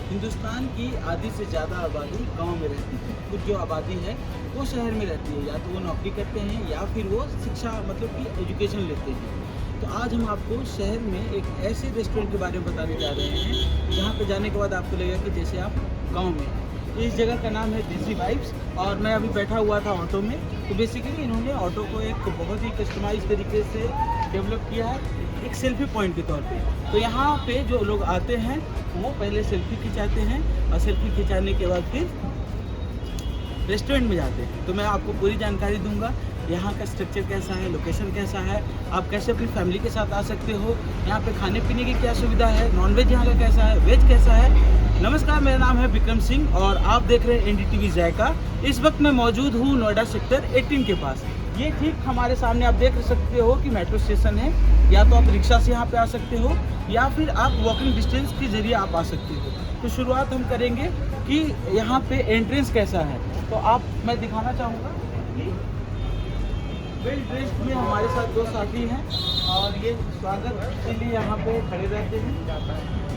हिंदुस्तान की आधी से ज़्यादा आबादी गांव में रहती है। कुछ जो आबादी है वो शहर में रहती है, या तो वो नौकरी करते हैं या फिर वो शिक्षा मतलब कि एजुकेशन लेते हैं। तो आज हम आपको शहर में एक ऐसे रेस्टोरेंट के बारे में बताने जा रहे हैं जहाँ पे जाने के बाद आपको लगेगा कि जैसे आप गांव में हैं। इस जगह का नाम है देसी वाइब्स, और मैं अभी बैठा हुआ था ऑटो में। तो बेसिकली इन्होंने ऑटो को एक बहुत ही कस्टमाइज तरीके से डेवलप किया है, एक सेल्फी पॉइंट के तौर पे। तो यहाँ पे जो लोग आते हैं वो पहले सेल्फी खिंचाते हैं, और सेल्फी खिंचाने के बाद फिर रेस्टोरेंट में जाते हैं। तो मैं आपको पूरी जानकारी दूंगा, यहाँ का स्ट्रक्चर कैसा है, लोकेशन कैसा है, आप कैसे अपनी फैमिली के साथ आ सकते हो, यहाँ पे खाने पीने की क्या सुविधा है, नॉनवेज यहाँ का कैसा है, वेज कैसा है। नमस्कार, मेरा नाम है विक्रम सिंह और आप देख रहे हैं एनडीटीवी जायका। इस वक्त मैं मौजूद हूँ नोएडा सेक्टर 18 के पास। ये ठीक हमारे सामने आप देख सकते हो कि मेट्रो स्टेशन है। या तो आप रिक्शा से यहाँ पे आ सकते हो या फिर आप वॉकिंग डिस्टेंस के जरिए आप आ सकते हो। तो शुरुआत हम करेंगे कि यहाँ पे एंट्रेंस कैसा है। तो मैं दिखाना चाहूँगा कि वेल ड्रेस्ड में हमारे साथ दो साथी हैं और ये स्वागत के लिए यहाँ पे खड़े रहते हैं।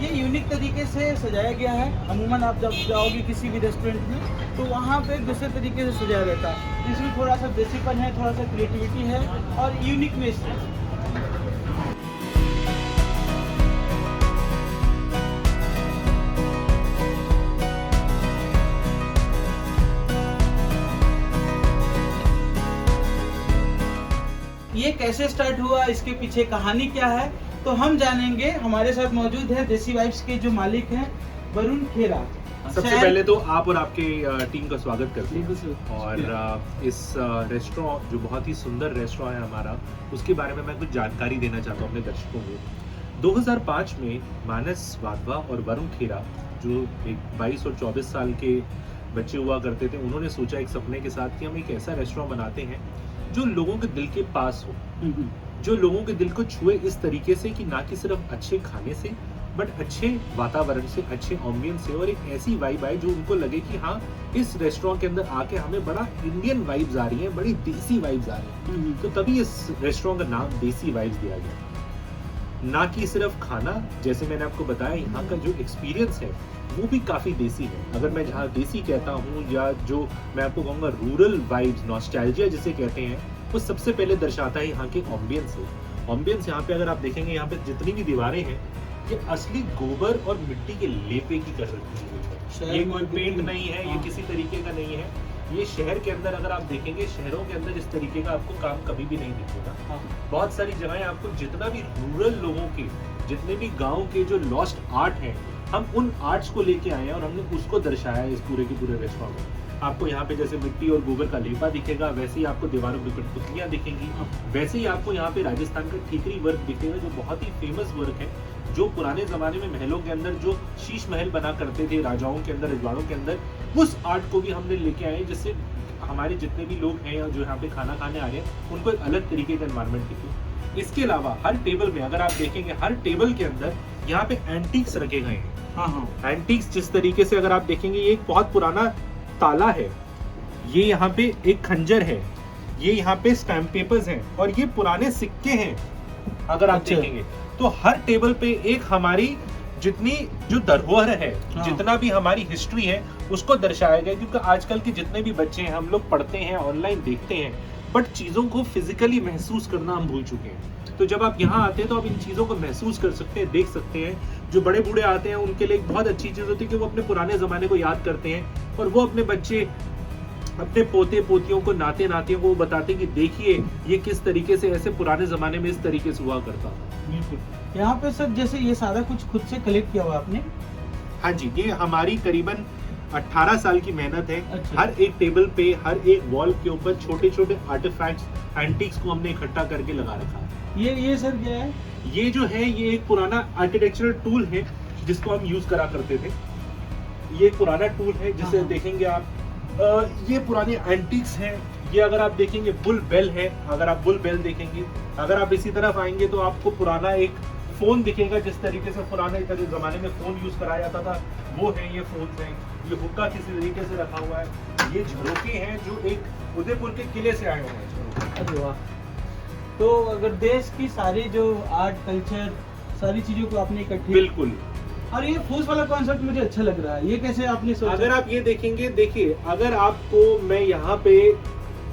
ये यूनिक तरीके से सजाया गया है। अमूमन आप जब जाओगे किसी भी रेस्टोरेंट में तो वहाँ पे दूसरे तरीके से सजाया रहता है। इसमें थोड़ा सा देसीपन है, थोड़ा सा क्रिएटिविटी है और यूनिकनेस है। ये कैसे स्टार्ट हुआ, इसके पीछे कहानी क्या है, तो हम जानेंगे। हमारे साथ मौजूद है देसी वाइब्स के जो मालिक हैं वरुण खेरा। सबसे पहले तो आप और आपके टीम का स्वागत करते हैं और इस रेस्टोरेंट जो बहुत ही सुंदर रेस्टोरेंट है हमारा, उसके बारे में मैं कुछ जानकारी देना चाहता हूँ अपने दर्शकों को। 2005 में मानस वाधवा और वरुण खेरा, जो एक 22 और 24 साल के बच्चे हुआ करते थे, उन्होंने सोचा एक सपने के साथ कि हम एक ऐसा रेस्टोरेंट बनाते हैं जो लोगों के दिल के पास हो, जो लोगों के दिल को छुए इस तरीके से कि ना कि सिर्फ अच्छे खाने से बट अच्छे वातावरण से, अच्छे एम्बियंस से, और एक ऐसी वाइब आए जो उनको लगे कि हाँ, इस रेस्टोरेंट के अंदर आके हमें बड़ा इंडियन वाइब्स आ रही हैं, बड़ी देसी वाइब्स आ रही हैं। तो तभी इस रेस्टोरेंट का नाम देसी वाइब्स दिया गया। ना कि सिर्फ खाना, जैसे मैंने आपको बताया, यहाँ का जो एक्सपीरियंस है वो भी काफी देसी है। अगर मैं जहाँ देसी कहता हूँ या जो मैं आपको कहूँगा रूरल वाइब्स, नॉस्टैल्जिया जिसे कहते हैं, वो सबसे पहले दर्शाता है यहाँ के एम्बियंस है। एम्बियंस यहाँ पे अगर आप देखेंगे, यहाँ पे जितनी भी दीवारें हैं ये असली गोबर और मिट्टी के लेपे की कर रखी है। ये कोई पेंट नहीं है, ये किसी तरीके का नहीं है। ये शहर के अंदर अगर आप देखेंगे, शहरों के अंदर इस तरीके का आपको काम कभी भी नहीं दिखेगा। बहुत सारी जगहें आपको जितना भी रूरल लोगों के, जितने भी गाँव के जो लॉस्ट आर्ट है, हम उन आर्ट्स को लेके आए हैं और हमने उसको दर्शाया है इस पूरे के पूरे रेस्टोरेंट में। आपको यहाँ पे जैसे मिट्टी और गोबर का लेपा दिखेगा, वैसे ही आपको दीवारों पे कठपुतलियां दिखेंगी, वैसे ही आपको यहाँ पे राजस्थान का ठीकरी वर्क दिखेगा, जो बहुत ही फेमस वर्क है, जो पुराने जमाने में महलों के अंदर जो शीश महल बना करते थे राजाओं के अंदर, रजवाड़ों के अंदर, उस आर्ट को भी हमने लेके आए, जिससे हमारे जितने भी लोग हैं जो यहाँ पे खाना खाने आ रहे हैं, उनको एक अलग तरीके का एनवायरनमेंट दिखे। इसके अलावा हर टेबल में अगर आप देखेंगे, हर टेबल के अंदर यहाँ पे एंटीक्स रखे गए हैं। एंटीक्स जिस तरीके से अगर आप देखेंगे, ये एक बहुत पुराना ताला है, ये यहाँ पे एक खंजर है, ये यहाँ पे स्टैम्प पेपर्स हैं, और ये पुराने सिक्के हैं। अगर आप देखेंगे तो हर टेबल पे एक हमारी जितनी जो धरोहर है, जितना भी हमारी हिस्ट्री है, उसको दर्शाया गया। क्योंकि आजकल के जितने भी बच्चे हैं, हम लोग पढ़ते हैं, ऑनलाइन देखते हैं, बट चीजों को फिजिकली महसूस करना हम भूल चुके हैं। तो जब आप यहाँ आते हैं तो आप इन चीजों को महसूस कर सकते हैं, देख सकते हैं। जो बड़े बूढ़े आते हैं उनके लिए एक बहुत अच्छी चीज होती है कि वो अपने पुराने जमाने को याद करते हैं, और वो अपने बच्चे, अपने पोते पोतियों को, नाते नातियों को बताते हैं कि देखिए ये किस तरीके से ऐसे पुराने जमाने में इस तरीके से हुआ करता। बिल्कुल। यहाँ पे सर जैसे ये सारा कुछ खुद से कलेक्ट किया हुआ आपने? हाँ जी, ये हमारी करीबन 18 साल की मेहनत है। अच्छा। हर एक टेबल पे, हर एक वॉल के ऊपर छोटे छोटे आर्टिफैक्ट्स, एंटीक्स को हमने इकट्ठा करके लगा रखा है। ये सर क्या है? ये जो है, ये एक पुराना आर्किटेक्चरल टूल है जिसको हम यूज करा करते थे। ये एक पुराना टूल है जिसे देखेंगे आप, ये पुराने एंटीक्स हैं। ये अगर आप देखेंगे बुल बेल है, अगर आप बुल बेल देखेंगे, अगर आप इसी तरफ आएंगे तो आपको पुराना एक फोन दिखेगा, जिस तरीके से पुराने जमाने में फोन यूज कराया जाता था, वो है ये फोन है। ये हुक्का किसी तरीके से रखा हुआ है। ये झरोके हैं जो एक उदयपुर के किले से आए हुए हैं। अरे वाह। तो अगर देश की सारी जो आर्ट कल्चर, सारी चीजों को आपने इकट्ठी, बिल्कुल और ये फूस वाला कॉन्सेप्ट मुझे अच्छा लग रहा है, ये कैसे आपने सोचा? अगर आप ये देखेंगे, देखिए अगर आपको मैं यहाँ पे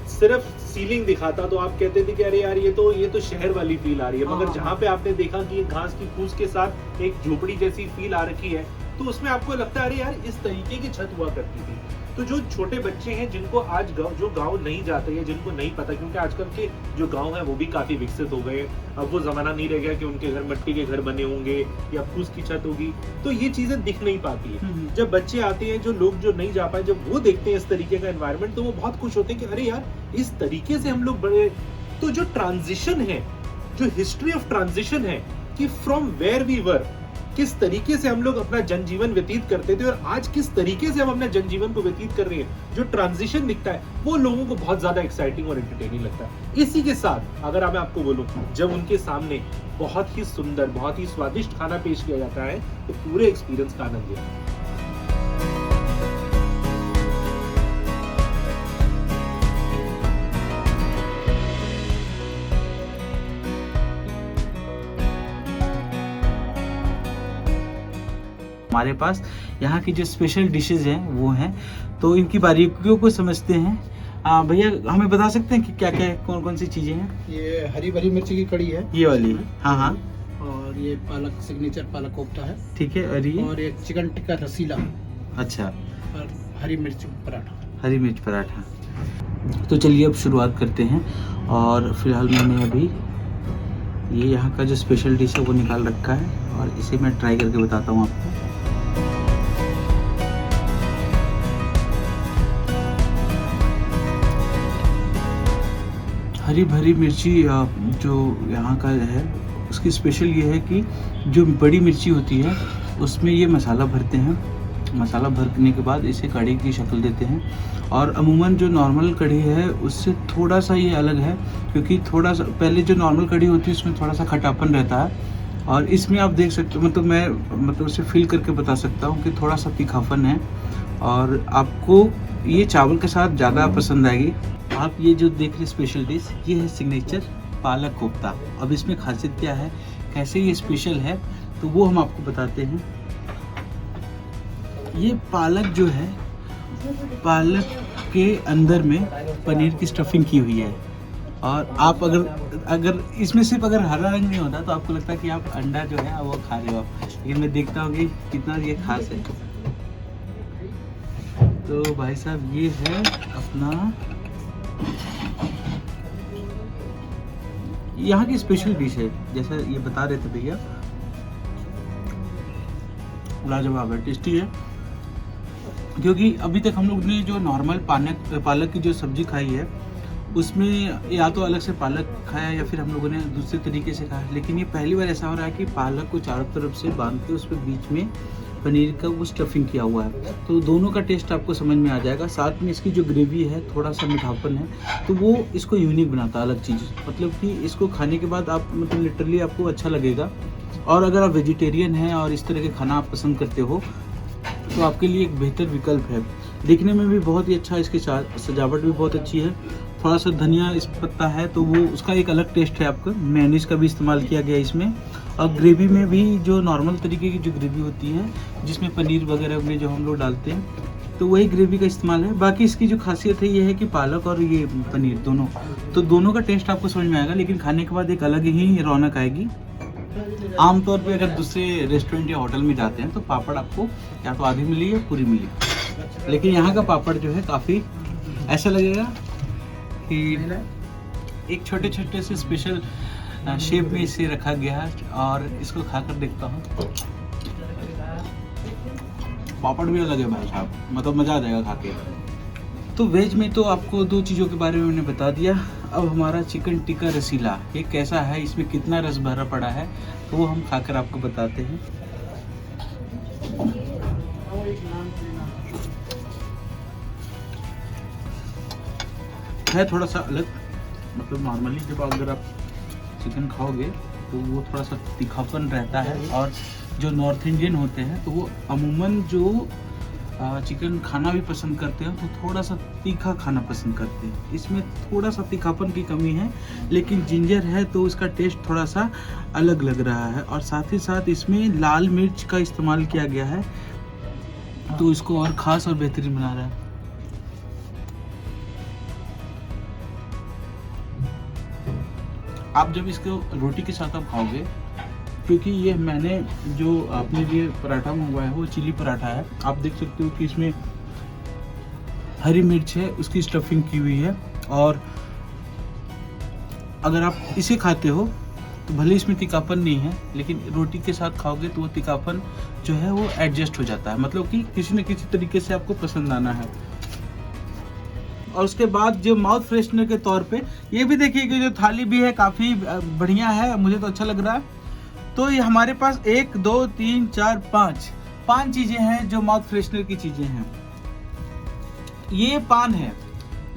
सिर्फ सीलिंग दिखाता तो आप कहते थे कि अरे यार ये तो शहर वाली फील आ रही है, मगर हाँ। जहाँ पे आपने देखा कि घास की फूस के साथ एक झोपड़ी जैसी फील आ रखी है, तो उसमें आपको लगता है अरे यार इस तरीके की छत हुआ करती थी। तो जो छोटे बच्चे हैं जिनको आज जो गांव नहीं जाते हैं, जिनको नहीं पता, क्योंकि आजकल के जो गांव है वो भी काफी विकसित हो गए, अब वो जमाना नहीं रह गया कि उनके घर मिट्टी के घर बने होंगे या फूस की छत होगी, तो ये चीजें दिख नहीं पाती है। जब बच्चे आते हैं, जो लोग जो नहीं जा पाए, जब वो देखते हैं इस तरीके का एनवायरनमेंट, तो वो बहुत खुश होते हैं कि अरे यार इस तरीके से हम लोग बड़े। तो जो ट्रांजिशन है, जो हिस्ट्री ऑफ ट्रांजिशन है कि फ्रॉम वेयर वी वर, किस तरीके से हम लोग अपना जनजीवन व्यतीत करते थे और आज किस तरीके से हम अपने जनजीवन को व्यतीत कर रहे हैं, जो ट्रांजिशन दिखता है वो लोगों को बहुत ज्यादा एक्साइटिंग और एंटरटेनिंग लगता है। इसी के साथ अगर मैं आपको बोलूं, जब उनके सामने बहुत ही सुंदर, बहुत ही स्वादिष्ट खाना पेश किया जाता है, तो पूरे एक्सपीरियंस का आनंद लेते हैं। हमारे पास यहाँ की जो स्पेशल डिशेज हैं वो हैं, तो इनकी बारीकियों को समझते हैं। भैया हमें बता सकते हैं कि क्या क्या कौन कौन सी चीज़ें हैं? ये हरी भरी मिर्ची की कड़ी है, ये वाली? हाँ हाँ, और ये पालक सिग्नेचर पालक कोफ्ता है, ठीक है। और ये चिकन टिक्का रसीला, अच्छा, और हरी मिर्च पराठा। हरी मिर्च पराठा। तो चलिए अब शुरुआत करते हैं। और फिलहाल मैंने अभी ये यहाँ का जो स्पेशल डिश है वो निकाल रखा है और इसे मैं ट्राई करके बताता हूँ आपको। हरी भरी मिर्ची जो यहाँ का है, उसकी स्पेशल ये है कि जो बड़ी मिर्ची होती है उसमें ये मसाला भरते हैं। मसाला भरने के बाद इसे कढ़ी की शक्ल देते हैं, और अमूमन जो नॉर्मल कढ़ी है उससे थोड़ा सा ये अलग है, क्योंकि थोड़ा सा पहले जो नॉर्मल कढ़ी होती है उसमें थोड़ा सा खटापन रहता है, और इसमें आप देख सकते हो, मैं उसे फील करके बता सकता हूँ कि थोड़ा सा तीखापन है, और आपको ये चावल के साथ ज़्यादा पसंद आएगी। आप ये जो देख रहे स्पेशल डिश, ये है सिग्नेचर पालक कोफ्ता। अब इसमें खासियत क्या है, कैसे ये स्पेशल है, तो वो हम आपको बताते हैं। ये पालक जो है, पालक के अंदर में पनीर की स्टफिंग की हुई है, और आप अगर इसमें सिर्फ अगर हरा रंग नहीं होता तो आपको लगता है कि आप अंडा जो है वो खा रहे हो आप, लेकिन मैं देखता हूँ कि कितना ये खास है। तो भाई साहब ये है अपना यहाँ की स्पेशल डिश है, जैसा ये बता रहे थे भैया, लाजवाब है, टेस्टी है। क्योंकि अभी तक हम लोग ने जो नॉर्मल पालक की जो सब्जी खाई है उसमें या तो अलग से पालक खाया या फिर हम लोगों ने दूसरे तरीके से खाया, लेकिन ये पहली बार ऐसा हो रहा है कि पालक को चारों तरफ से बांध के उस पर बीच में पनीर का वो स्टफिंग किया हुआ है, तो दोनों का टेस्ट आपको समझ में आ जाएगा। साथ में इसकी जो ग्रेवी है, थोड़ा सा मीठापन है, तो वो इसको यूनिक बनाता है, अलग चीज़, मतलब कि इसको खाने के बाद आप मतलब लिटरली आपको अच्छा लगेगा। और अगर आप वेजिटेरियन हैं और इस तरह के खाना आप पसंद करते हो तो आपके लिए एक बेहतर विकल्प है। देखने में भी बहुत ही अच्छा, इसकी सजावट भी बहुत अच्छी है। थोड़ा सा धनिया इस पत्ता है तो वो उसका एक अलग टेस्ट है। आपका मेयोनीज का भी इस्तेमाल किया गया इसमें, और ग्रेवी में भी जो नॉर्मल तरीके की जो ग्रेवी होती है जिसमें पनीर वगैरह में जो हम लोग डालते हैं तो वही ग्रेवी का इस्तेमाल है। बाकी इसकी जो खासियत है ये है कि पालक और ये पनीर दोनों का टेस्ट आपको समझ में आएगा, लेकिन खाने के बाद एक अलग ही रौनक आएगी। आमतौर पे अगर दूसरे रेस्टोरेंट या होटल में जाते हैं तो पापड़ आपको या तो आधी मिली या पूरी मिली, लेकिन यहाँ का पापड़ जो है काफ़ी ऐसा लगेगा कि एक छोटे छोटे से स्पेशल शेप में इसे रखा गया है। और इसको खाकर देखता हूँ, पापड़ भी अलग है भाई साहब, मतलब मज़ा आ जाएगा खा के। तो वेज में तो आपको दो चीज़ों के बारे में मैंने बता दिया। अब हमारा चिकन टिक्का रसीला ये कैसा है, इसमें कितना रस भरा पड़ा है, तो वो हम खाकर आपको बताते हैं। है थोड़ा सा अलग, मतलब नॉर्मली जब अगर आप चिकन खाओगे तो वो थोड़ा सा तीखापन रहता है, और जो नॉर्थ इंडियन होते हैं तो वो अमूमन जो चिकन खाना भी पसंद करते हो तो थोड़ा सा तीखा खाना पसंद करते हैं। इसमें थोड़ा सा तीखापन की कमी है, लेकिन जिंजर है तो उसका टेस्ट थोड़ा सा अलग लग रहा है। और साथ ही साथ इसमें लाल मिर्च का इस्तेमाल किया गया है, तो इसको और ख़ास और बेहतरीन बना रहा है। आप जब इसको रोटी के साथ आप खाओगे, क्योंकि ये मैंने जो अपने लिए पराठा मंगवाया है वो चिली पराठा है, आप देख सकते हो कि इसमें हरी मिर्च है, उसकी स्टफिंग की हुई है। और अगर आप इसे खाते हो तो भले इसमें तीखापन नहीं है, लेकिन रोटी के साथ खाओगे तो वो तीखापन जो है वो एडजस्ट हो जाता है, मतलब कि किसी न किसी तरीके से आपको पसंद आना है। और उसके बाद जो माउथ फ्रेशनर के तौर पे ये भी देखिए कि जो थाली भी है काफ़ी बढ़िया है, मुझे तो अच्छा लग रहा है। तो ये हमारे पास 1 2 3 4 5 चीज़ें हैं जो माउथ फ्रेशनर की चीज़ें हैं। ये पान है,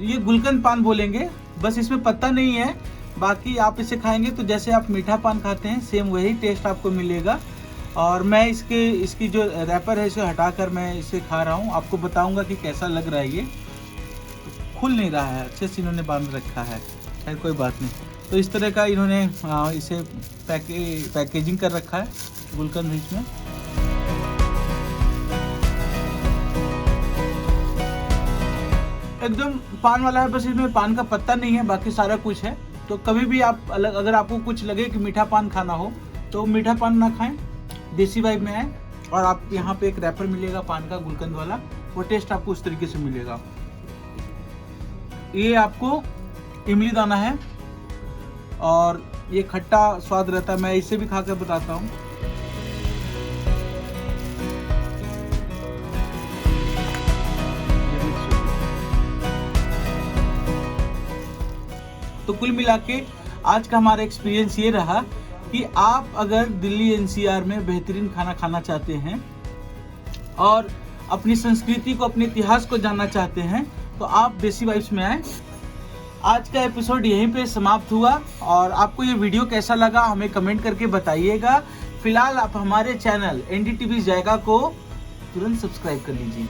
ये गुलकंद पान बोलेंगे, बस इसमें पत्ता नहीं है। बाकी आप इसे खाएंगे तो जैसे आप मीठा पान खाते हैं सेम वही टेस्ट आपको मिलेगा। और मैं इसकी जो रैपर है इसे हटाकर मैं इसे खा रहा हूँ, आपको बताऊँगा कि कैसा लग रहा है। ये खुल नहीं रहा है, अच्छे से इन्होंने बांध रखा है, खैर कोई बात नहीं। तो इस तरह का इन्होंने इसे पैकेजिंग कर रखा है गुलकंद रिच में। एकदम पान वाला है, बस इसमें पान का पत्ता नहीं है, बाकी सारा कुछ है। तो कभी भी आप अगर आपको कुछ लगे कि मीठा पान खाना हो तो मीठा पान ना खाएं, देसी वाइब में है। और आप यहाँ पे एक रैपर मिलेगा पान का गुलकंद वाला, वो टेस्ट आपको उस तरीके से मिलेगा। ये आपको इमली दाना है और ये खट्टा स्वाद रहता है, मैं इसे भी खाकर बताता हूँ। तो कुल मिला के आज का हमारा एक्सपीरियंस ये रहा कि आप अगर दिल्ली एनसीआर में बेहतरीन खाना खाना चाहते हैं और अपनी संस्कृति को, अपने इतिहास को जानना चाहते हैं तो आप देसी वाइब्स में आए। आज का एपिसोड यहीं पे समाप्त हुआ और आपको ये वीडियो कैसा लगा हमें कमेंट करके बताइएगा। फिलहाल आप हमारे चैनल NDTV जायका को तुरंत सब्सक्राइब कर लीजिए।